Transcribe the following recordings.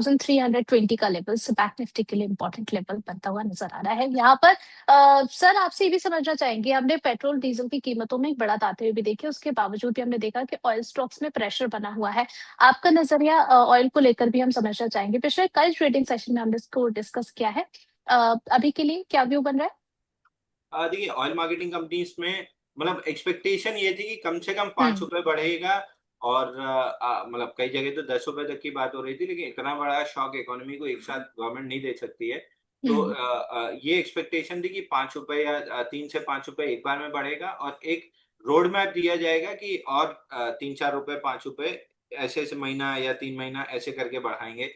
1320 का level bank Nifty के लिए इंपॉर्टेंट लेवल बनता हुआ नजर आ रहा है यहाँ पर। सर आपसे ये भी समझना चाहेंगे, हमने पेट्रोल डीजल की कीमतों में एक बढ़त आते हुए भी देखी, उसके बावजूद भी हमने देखा कि ऑयल स्टॉक्स में प्रेशर बना हुआ है। आपका नजरिया ऑयल को लेकर भी हम समझना चाहेंगे। पिछले कल ट्रेडिंग सेशन में हमने इसको डिस्कस किया है। अभी के लिए क्या व्यू बन रहा है? देखिए, ऑयल मार्केटिंग कंपनीज में मतलब एक्सपेक्टेशन ये थी कि कम से कम हम्म। 5 रुपए बढ़ेगा। और मतलब कई जगह तो 10 रुपए तक की बात हो रही थी, लेकिन इतना बड़ा शॉक इकोनॉमी को एक साथ गवर्नमेंट नहीं दे सकती है। तो हम्म। ये एक्सपेक्टेशन थी कि 5 रुपए या 3 से 5 रुपए एक बार में बढ़ेगा, और एक रोड मैप दिया जाएगा कि और 3-4 रुपए 5 रुपए ऐसे ऐसे महीना या 3 महीना ऐसे करके बढ़ाएंगे।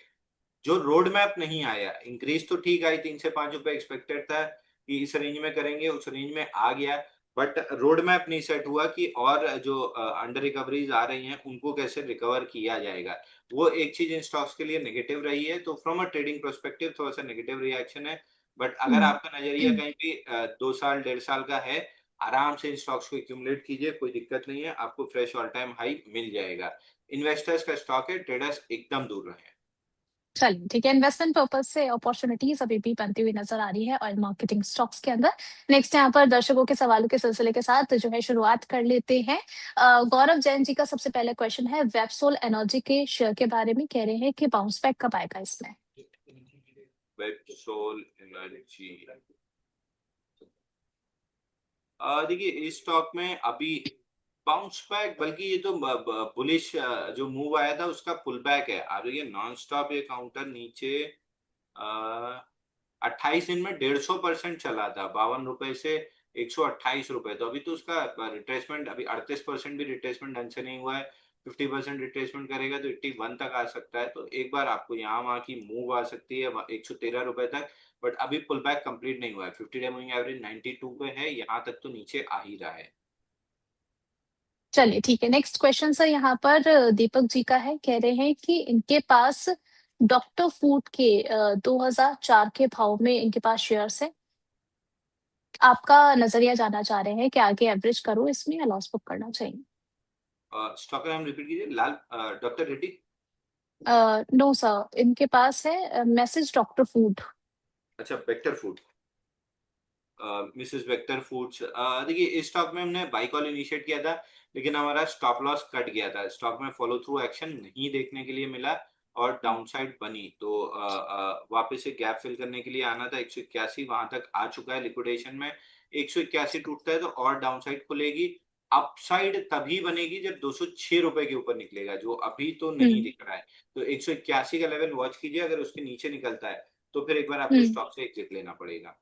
जो रोड मैप नहीं आया, इंक्रीज तो ठीक आई, 3 से 5 रुपए एक्सपेक्टेड था कि इस रेंज में करेंगे, उस रेंज में आ गया। बट रोड मैप नहीं सेट हुआ कि और जो अंडर रिकवरीज आ रही हैं उनको कैसे रिकवर किया जाएगा। वो एक चीज इन स्टॉक्स के लिए नेगेटिव रही है, तो फ्रॉम अ ट्रेडिंग पर्सपेक्टिव थोड़ा सा नेगेटिव रिएक्शन है। बट अगर हम्म। आपका नजरिया कहीं भी 2 साल 1.5 साल का है, आराम से इन स्टॉक्स को एक्यूमुलेट कीजिए, कोई दिक्कत नहीं है, आपको फ्रेश ऑल टाइम हाई मिल जाएगा। इन्वेस्टर्स का स्टॉक है, ट्रेडर्स एकदम दूर रहे। चलिए ठीक है, इन्वेस्टमेंट पर्पज से अपॉर्चुनिटीज अभी भी बनती हुई नजर आ रही है ऑयल मार्केटिंग स्टॉक्स के अंदर। नेक्स्ट यहाँ पर दर्शकों के सवालों के सिलसिले के साथ जो है शुरुआत कर लेते हैं। गौरव जैन जी का सबसे पहला क्वेश्चन है, वेबसोल एनर्जी के शेयर के बारे में कह रहे हैं कि बाउंस बैक कब आएगा इसमें? वेबसोल एनर्जी, देखिए इस स्टॉक में अभी बाउंस बैक, बल्कि ये तो बुलिश जो मूव आया था उसका पुल बैक है। अब ये नॉन स्टॉप ये काउंटर नीचे 28 दिन में 150% चला था, 52 रुपए से 128 रुपए। तो अभी तो उसका रिट्रेसमेंट, अभी 38% भी रिट्रेसमेंट ढंग से नहीं हुआ है। 50% रिट्रेसमेंट करेगा तो 81 तक आ सकता है, तो एक बार आपको यहाँ वहाँ की मूव आ सकती है 113 रुपए तक। बट अभी पुल बैक कंप्लीट नहीं हुआ है, 50 डे मूविंग एवरेज 92 पे है, यहाँ तक तो नीचे आ ही रहा है। चलिए ठीक है, नेक्स्ट क्वेश्चन सर यहाँ पर दीपक जी का है, कह रहे हैं कि इनके पास डॉक्टर फूड के 2004 के भाव में इनके पास शेयर्स है। आपका नजरिया जानना चाह रहे हैं कि आगे एवरेज करो इसमें या लॉस बुक करना चाहिए? स्टॉक का नाम रिपीट कीजिए, लाल डॉक्टर रेड्डी। नो सर, इनके पास है मैसेज डॉक्टर फूड। अच्छा, vector food, Mrs vector foods. देखिए इस स्टॉक में हमने बाई कॉल इनिशिएट किया था, लेकिन हमारा स्टॉप लॉस कट गया था। स्टॉक में फॉलो थ्रू एक्शन नहीं देखने के लिए मिला और डाउनसाइड बनी, तो वापस से गैप फिल करने के लिए आना था 181, वहां तक आ चुका है लिक्विडेशन में। 181 टूटता है तो और डाउनसाइड खुलेगी। अपसाइड तभी बनेगी जब 206 रुपए के ऊपर निकलेगा, जो अभी तो नहीं हम्म। दिख रहा है। तो 181 का लेवल वॉच कीजिए, अगर उसके नीचे निकलता है तो फिर एक बार आपको हम्म। स्टॉक से एग्जिट लेना पड़ेगा।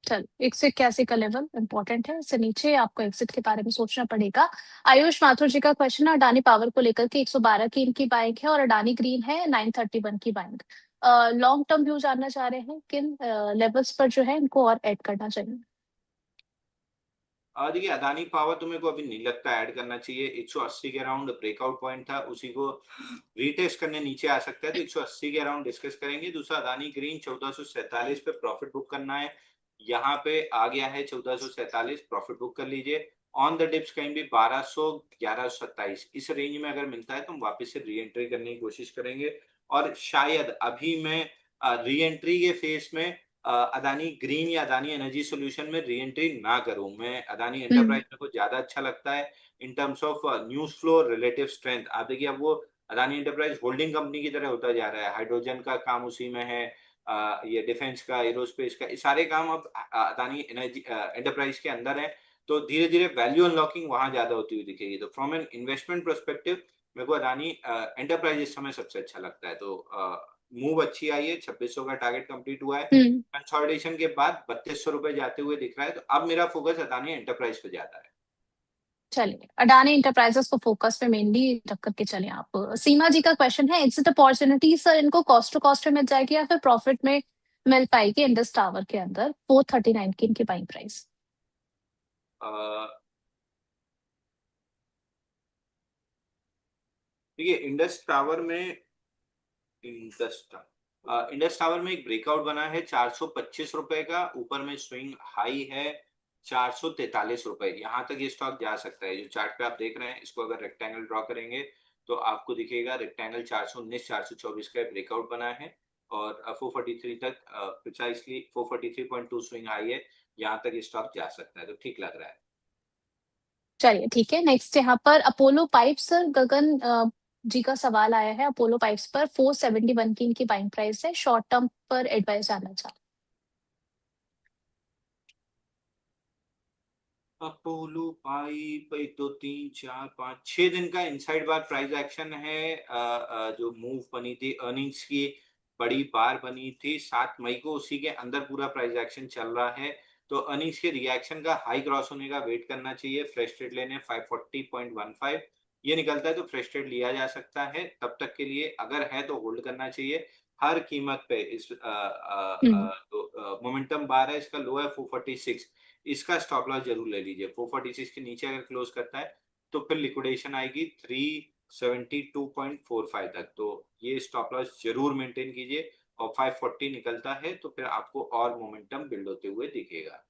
चल, 181 का लेवल इंपॉर्टेंट है, इससे नीचे आपको एग्जिट के बारे में सोचना पड़ेगा। आयुष माथुर जी का क्वेश्चन है अडानी पावर को लेकर के, 112 की इनकी बाइंग है और अडानी ग्रीन है 931 की बाइंग। लॉन्ग टर्म व्यू जानना चाह रहे हैं किन लेवल्स पर जो है इनको और ऐड करना चाहिए? देखिए अदानी पावर तो मेरे को अभी नहीं लगता ऐड करना चाहिए। 180 के अराउंड ब्रेकआउट पॉइंट था, उसी को रीटेस्ट करने नीचे आ सकता है, तो 180 के अराउंड डिस्कस करेंगे। दूसरा अदानी ग्रीन 1447 पे प्रॉफिट बुक करना है, यहाँ पे आ गया है 1447, प्रॉफिट बुक कर लीजिए। ऑन द डिप्स कहीं भी 1200 1127 इस रेंज में अगर मिलता है तो हम वापस से री एंट्री करने की कोशिश करेंगे। और शायद अभी मैं री एंट्री के फेस में अदानी ग्रीन या अदानी एनर्जी सॉल्यूशन में री एंट्री ना करूं। मैं अदानी हम्म। एंटरप्राइज मेरे को ज्यादा अच्छा लगता है in terms of news flow, relative strength. आप देखिए अब वो अदानी एंटरप्राइज होल्डिंग कंपनी की तरह होता जा रहा है, हाइड्रोजन का काम उसी में है, ये डिफेंस का, एरोस्पेस का, ये सारे काम अब अदानी एनर्जी एंटरप्राइज के अंदर है। तो धीरे धीरे वैल्यू अनलॉकिंग वहां ज्यादा होती हुई दिखेगी। तो फ्रॉम एन इन्वेस्टमेंट परस्पेक्टिव मेरे को अदानी एंटरप्राइज इस समय सबसे अच्छा लगता है। तो मूव अच्छी आई है, 2600 का टारगेट कंप्लीट हुआ है, हम्म। कंसोलिडेशन के बाद 3200 रुपए जाते हुए दिख रहा है। तो अब मेरा फोकस अदानी एंटरप्राइज पे ज्यादा है। चलिए, अडानी इंटरप्राइजेस को फोकस पे मेनली रख करके चले आप। सीमा जी का क्वेश्चन है, एग्जिट अपॉर्चुनिटी सर इनको कॉस्ट टू कॉस्ट में मिल जाएगी या फिर प्रॉफिट में मिल पाएगी इंडस टावर के अंदर? 439 की इनकी बाइंग प्राइस। देखिए इंडस टावर में एक ब्रेकआउट बना है 425 रुपए का, ऊपर में स्विंग हाई है 443 रुपए, यहाँ तक ये स्टॉक जा सकता है। जो चार्ट पे आप देख रहे हैं, इसको अगर रेक्टेंगल ड्रॉ करेंगे तो आपको दिखेगा रेक्टेंगल 419 424 का ब्रेकआउट बना है और 443 तक प्रिसाइसली 443.2 स्विंग हाई है, यहाँ तक ये स्टॉक जा सकता है, तो ठीक लग रहा है। चलिए ठीक है, नेक्स्ट यहाँ पर अपोलो पाइप्स, सर गगन जी का सवाल आया है अपोलो पाइप्स पर। 471 की इनकी बाइंग प्राइस है, शॉर्ट टर्म पर एडवाइस जानना चाहते अपोलो पाइप 1 2 3 4 5 6 दिन का इनसाइड बार प्राइस एक्शन है। जो मूव बनी थी अर्निंग्स की, बड़ी बार बनी थी 7 मई को, उसी के अंदर पूरा प्राइस एक्शन चल रहा है। तो अर्निंग्स के रिएक्शन का हाई क्रॉस होने का वेट करना चाहिए। फ्रेश ट्रेड लेने 540.15 ये निकलता है तो फ्रेश ट्रेड लिया जा सकता है। तब तक के लिए अगर है तो होल्ड करना चाहिए हर कीमत पे। इस हैं। तो मोमेंटम बार है, इसका लो है 446, इसका स्टॉप लॉस जरूर ले लीजिए। 446 के नीचे अगर क्लोज करता है तो फिर लिक्विडेशन आएगी 372.45 तक, तो ये स्टॉप लॉस जरूर मेंटेन कीजिए। और 540 निकलता है तो फिर आपको और मोमेंटम बिल्ड होते हुए दिखेगा।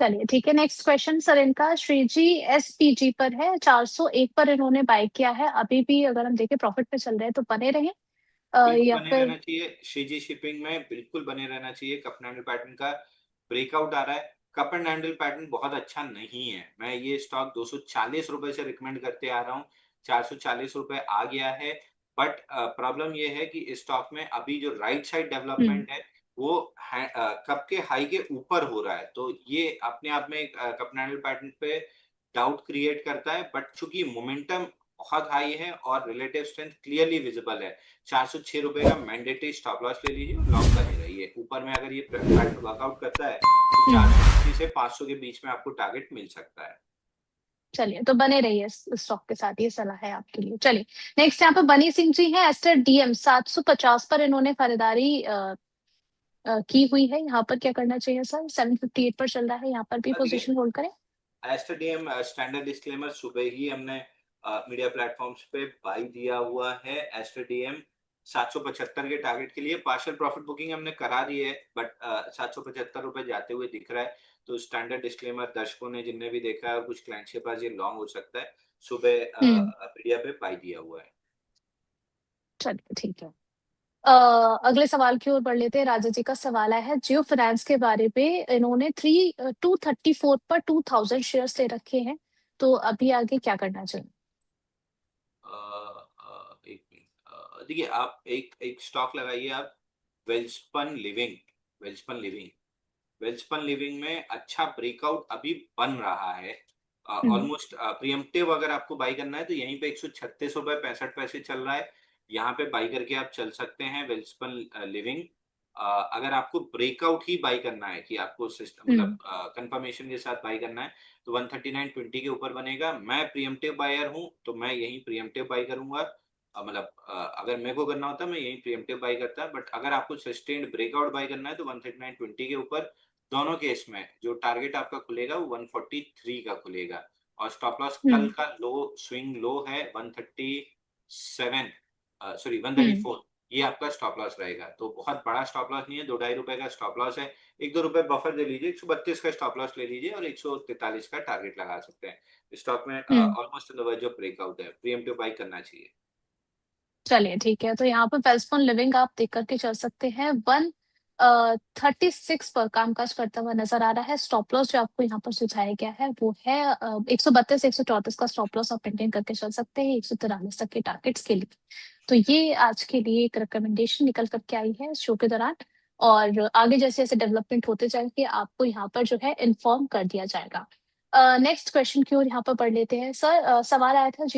चलिए ठीक है, नेक्स्ट क्वेश्चन सर इनका श्रीजी एसपीजी पर है। 401 पर इन्होंने बाय किया है, अभी भी अगर हम देखें प्रॉफिट पे चल रहे हैं तो बने रहे बिल्कुल या बने फिर। रहना चाहिए, श्रीजी शिपिंग में बिल्कुल बने रहना चाहिए। कप एंड हैंडल पैटर्न का ब्रेकआउट आ रहा है। कप एंड हैंडल पैटर्न बहुत अच्छा नहीं है, मैं ये स्टॉक 240 रुपए से रिकमेंड करते आ रहा हूँ। 440 रुपए आ गया है, बट प्रॉब्लम ये है कि इस स्टॉक में अभी जो राइट साइड हम्म डेवलपमेंट है वो कप के हाई के ऊपर हो रहा है, तो ये अपने आप में कप एंड हैंडल पैटर्न पे डाउट क्रिएट करता है। बट चूंकि मोमेंटम बहुत हाई है और रिलेटिव स्ट्रेंथ क्लियरली विजिबल है, 406 रुपए का मैंडेटरी स्टॉप लॉस ले लीजिए और लॉन्ग बने रहिए। ऊपर में अगर ये पैटर्न वर्कआउट करता है तो हम्म 480 से 500 के बीच में आपको टारगेट मिल सकता है। चलिए तो बने रहिए इस स्टॉक के साथ, ये सलाह है आपके लिए। चलिए नेक्स्ट यहाँ पे बनी सिंह जी हैं, एस्टर डीएम 750 पर इन्होंने खरीदारी की हुई है। यहाँ पर क्या करना चाहिए सर? 758 पर चल रहा है, यहाँ पर भी देखिए पोजीशन होल्ड करें। एस्टरडीएम स्टैंडर्ड डिस्क्लेमर सुबह ही हमने मीडिया प्लेटफॉर्म्स पे बाई दिया हुआ है। एस्टरडीएम 775 के टारगेट के लिए पार्शियल प्रॉफिट बुकिंग हमने करा दी है, बट 775 रुपए जाते हुए दिख रहा है। तो स्टैंडर्ड डिस्क्लेमर दर्शकों ने जिनने भी देखा है और कुछ क्लाइंट्स के पास ये लॉन्ग हो सकता है, सुबह हम्म मीडिया पे बाई दिया हुआ है। चलिए ठीक है। अगले सवाल की ओर बढ़ लेते हैं। राजा जी का सवाल आया है जियो फाइनेंस के बारे में। इन्होंने 234 पर 2000 शेयर्स ले रखे हैं, तो अभी आगे क्या करना चाहिए? एक मिनट, देखिए आप एक एक स्टॉक लगाइए आप, Welspun living. Welspun living Welspun living में अच्छा ब्रेकआउट अभी बन रहा है। हम्म ऑलमोस्ट प्रियम्पटिव अगर आपको बाई करना है तो यहीं पे 136 रुपए 65 पैसे चल रहा है, यहाँ पे बाई करके आप चल सकते हैं वेल्सपन लिविंग। अगर आपको ब्रेकआउट ही बाई करना है कि आपको सिस्टम हम्म मतलब कंफर्मेशन के साथ बाई करना है तो 139.20 के ऊपर बनेगा। मैं प्रियम्पटिव बायर हूँ तो मैं यही प्रियम्पटिव बाई करूंगा। मतलब अगर मेरे को करना होता मैं यही प्रियम्पटिव बाई करता, बट अगर आपको सस्टेन्ड ब्रेकआउट बाई करना है तो 139.20 के ऊपर दोनों केस में जो टारगेट आपका खुलेगा वो 143 का खुलेगा। और स्टॉप लॉस कल हम्म का लो स्विंग लो है 137, सॉरी हम्म 134, ये आपका स्टॉप लॉस रहेगा। तो बहुत बड़ा स्टॉप लॉस नहीं है, 2-2.5 रुपए का स्टॉप लॉस है। 1-2 रुपए बफर दे लीजिए, 132 का स्टॉप लॉस ले लीजिए और 143 का टारगेट लगा सकते हैं। स्टॉक में hmm almost the verge of breakout है, प्रीएम्प्टिव बाई करना चाहिए। चलिए ठीक है, तो यहाँ पर वेल्सपन लिविंग आप देख करके चल सकते हैं। 136 पर कामकाज करता हुआ नजर आ रहा है। स्टॉप लॉस जो आपको यहाँ पर सुझाया गया है वो है 132 134 का स्टॉप लॉस आप मेंटेन करके चल सकते हैं 143 तक के टारगेट्स के लिए। तो ये आज के लिए एक रिकमेंडेशन निकल करके आई है इस शो के दौरान, और आगे जैसे जैसे डेवलपमेंट होते जाएंगे आपको यहाँ पर जो है इन्फॉर्म कर दिया जाएगा। नेक्स्ट क्वेश्चन की ओर यहाँ पर पढ़ लेते हैं। सर सवाल आया था